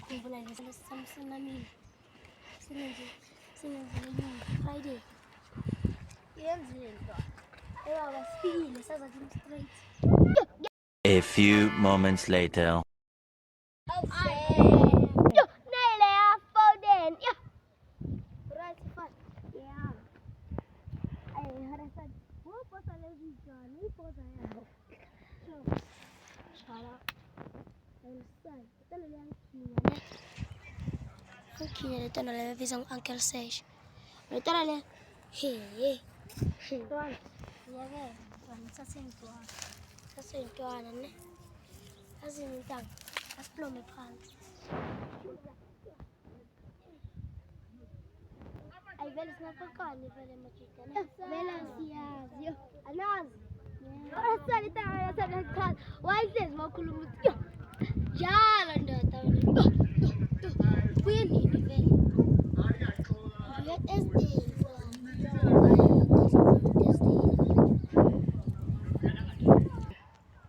Khumbula nje Samson Amini. Sinenze Friday. Yenzile into. Ewa sifikile sazathi straight. A few moments later. Yo, nele afoden. Yo. Right fast. Yeah. Ay, harasan. Wo posa lezi jani, posa yabo. So. Shala. Understand? Tell me anything. Okay, tena le visão Uncle Sage. Tena le. Hey. Tuan. Ya ke, tuan sasentuan. Sasentuan ne. Azimintang. Asplome phansi. Ay vele singaqoqani vele majidana. Vele siyazi. Yo, anazi. Asali tanga yasekhaya. Wayihlezi makhuluma uthi yo. Jalo ndoda wena. Kuyini vele? Uyat SD.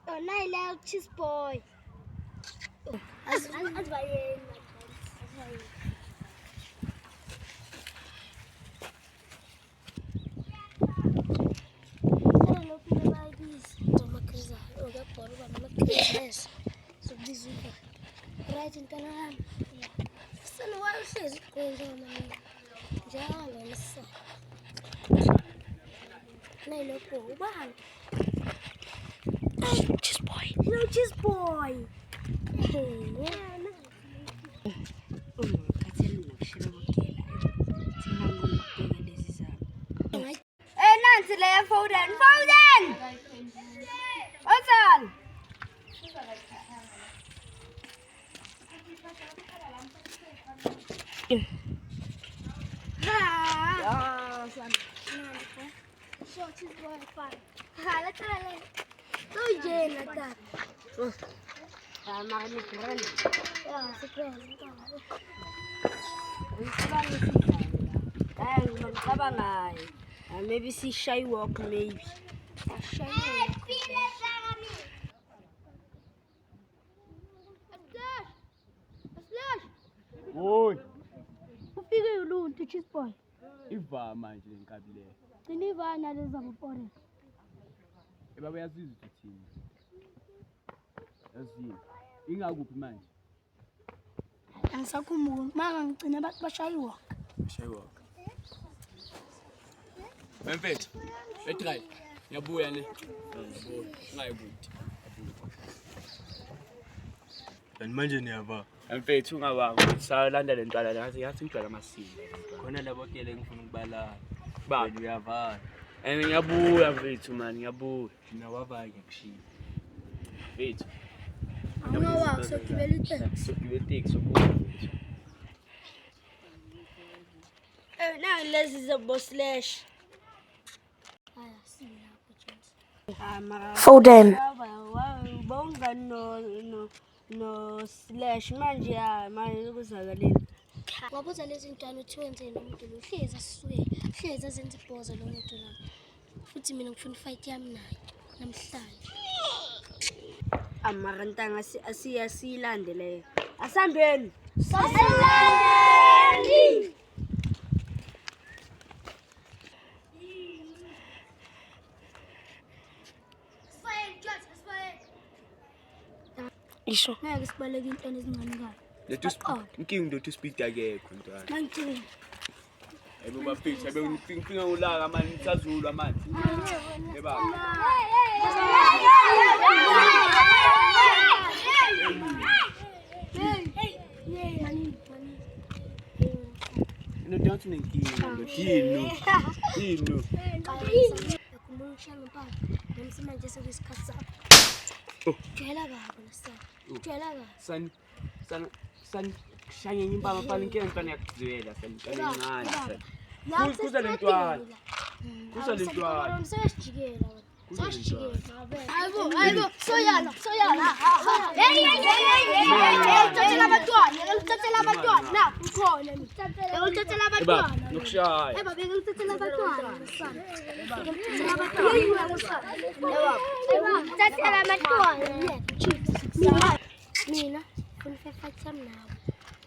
Oh, nayi cheese boy. Azbayeni. Right in Tanam. Son, why is it going on? Jalo, listen. Nailoko, one. Hey, cheese boy. No, cheese boy. Hey, Nancy, lay Foden. What's on? Maybe see shy walk, maybe. Oi, Ufike uluntu cheese boy. iva manje lenkabi le. Sinivana lezabupore. Baba yazizwa ukuthi thina. Yazini. Ingakuphi manje? Angisakhumbuki manga ngicina abantu bashayiwa. Shayiwa. Mfethu, etry. Ngiyabuya ne. Ngayikuthi. Manje niyava. Mfethu ungabanga salanda le ntwala la yathi ngidwala amasini. Khona labo kele ngifuna ukubala. Ba, Uyavala. ngiyabuya mfethu man, ngiyabuya. Nawava ngiyakushiya. Mfethu, Angawa sokibela ite. sokugibela iteksi sokubuya. Now lezi zobo slash. Aya sina opportunity. Foden. Bonga no slash manje manje kuzakaleni. Wabuza lezi ntwana uthi wenze nomuntu lo hlezi asisuke hlezi azenze ibhoza lo muntu lo. Futhi mina ngifuna fight yami naye namhlanje. Amarantanga asiyalandele. Asambeni. Asambeni. Isho. Ngeke sibaleke intwana ezincane kahle. Lethu inkingi lethu speed akekho ntwana. Manje Ebe bafethu, ebe ngifika ulaka manje ngisazulwa manje. Yeba. No don't nenkingi lo dino. Kumbusha ngempala nemsimanje sekuyisikhathi sakho. Jela baba nosana. Jela baba. San shanye impama pala inkingi ntwana yakuzwela san ncane. Kuza le ntwana. Kuza le ntwana. Sesijikela wena. Sesijikela. Hayibo, soyala. Hey. Uthathela abantwana. Na, ukhona ni. Uthathela abantwana. Nokushaya. Eba beke uthathela abantwana. Uthathela abantwana. Mina, ngifuna fight yami nawe.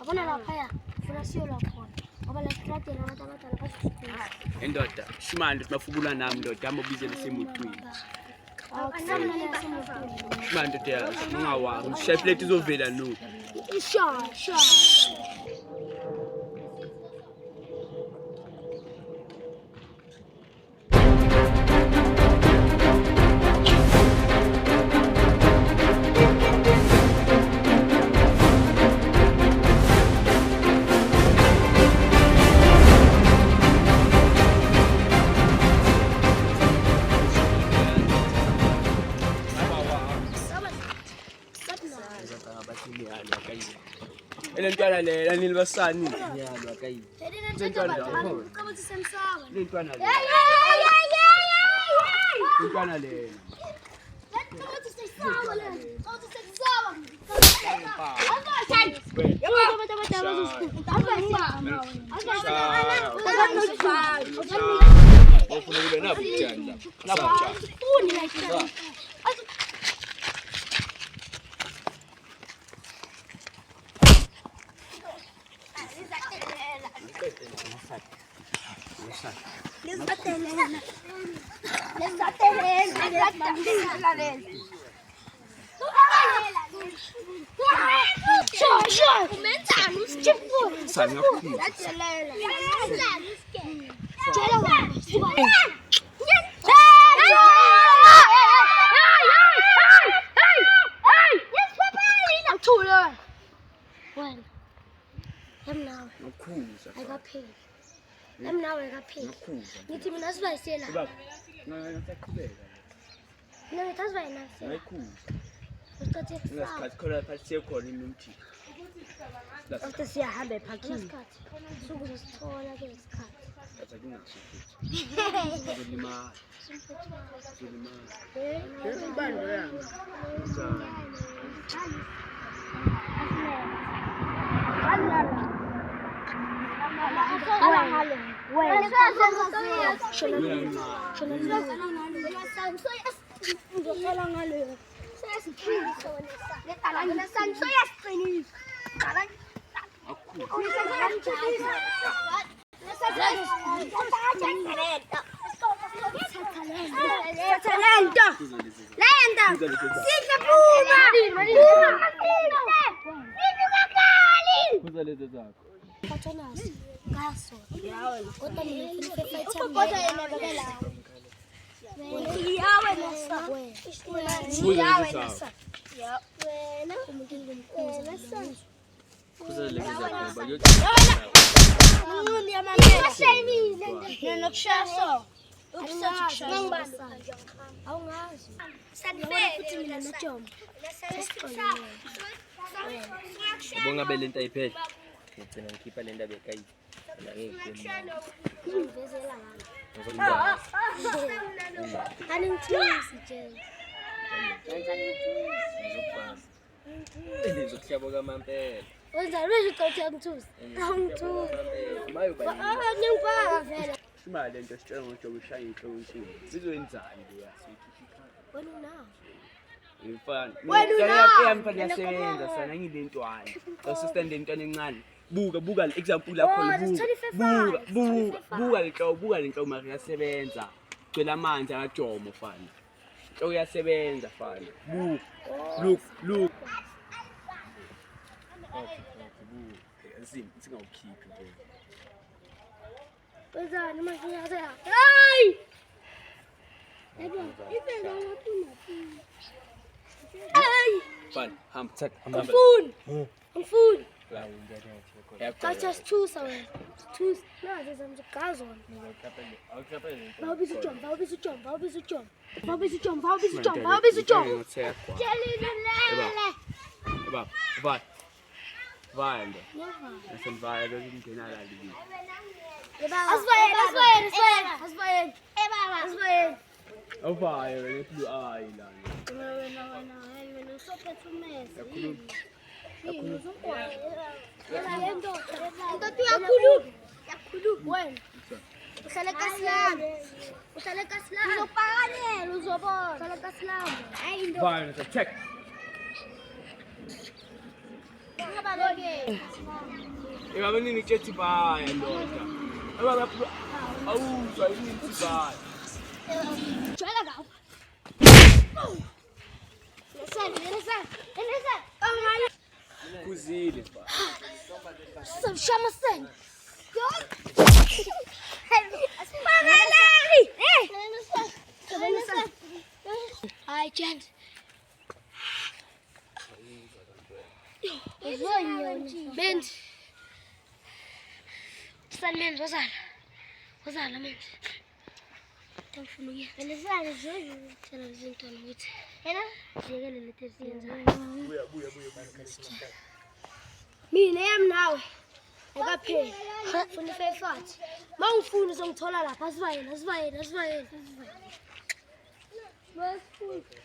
Abona laphaya funa siyo lakhona. Ngoba la strateni abantu abadala basifuna. Indoda shimanje mafukula nami ndoda hamba ubizele semotweni. Manje ndoda ungawazi chef leti izovela no. Sure. Ele ntwana lela nilibasani. Ngiyalwa kayi. Ntwana lapho. Ntwana lela. Ntwana lela. Ufuna kube nabujanja. Ngithi mina sibayisela. Baba, ngisaqhubeka. Mina ngithazibayina. Ngiyikhuza. Usikhathi Ngesikhathi khona phansi siyekhona imimthi. After siyahamba ephakini. Isikhathi. Sukuze sithola ke isikhathi. Athi nginaso futhi. Ngilima. Ibando yami. Ubonga belento ayiphele. Ngicela ngikhipha le ndaba ekayi. Ngizokuhlaba kwamampela. Wenzani manje uqothe ngithusi? Angithusi. Ngiyangipaka vele. Imali lento sitshela ngojobo ishaya inhloko insini. Sizoyenzani le yasikhipha? Wena unawo. Ngifana. Wena Yami yasebenza sana ngilentwana. Assistant lentwana encane. Buka example lapho buka le nto manje yasebenza. Cela amanzi akajomo fana. Nto yasebenza fana. Look. Singawukhiphi nje. Wenzani manje yaza? Hayi! Yebo, ibenza ngaphuma. Hayi! Fana, hamba. Angifuni. Yakho. Just choose wena. Choose. Nazi zamzigazona. Bawubiza ujomba. Vai. Vai ndo. Nasenvaya lokungena la libi. Asbayeni. Avaya wena kulo ayi la. Wena usophethe umese. Yakhuluma wena. Uhlala kaSlami. Uzopakanela uzobona. Uhlala kaSlami. Hayi ndo. Vai, check. Ikabe nini kethi baya ndoda. Abangaphu awuzwa yini baya. Jwayela kawo. Lesa. Angani. Kuzile ba. Soshama sen. Hi, gent. Bent. Sanmen wazala men. Tawufuna uye. Belesana zoyo. Tena zintwana ukuthi. Yena jekele lethe siyenza. Buya. Mina yami nawe. Akaphela. Funa ifefathi. Mawufuna uzongithola lapha asibayena. Basifuthi.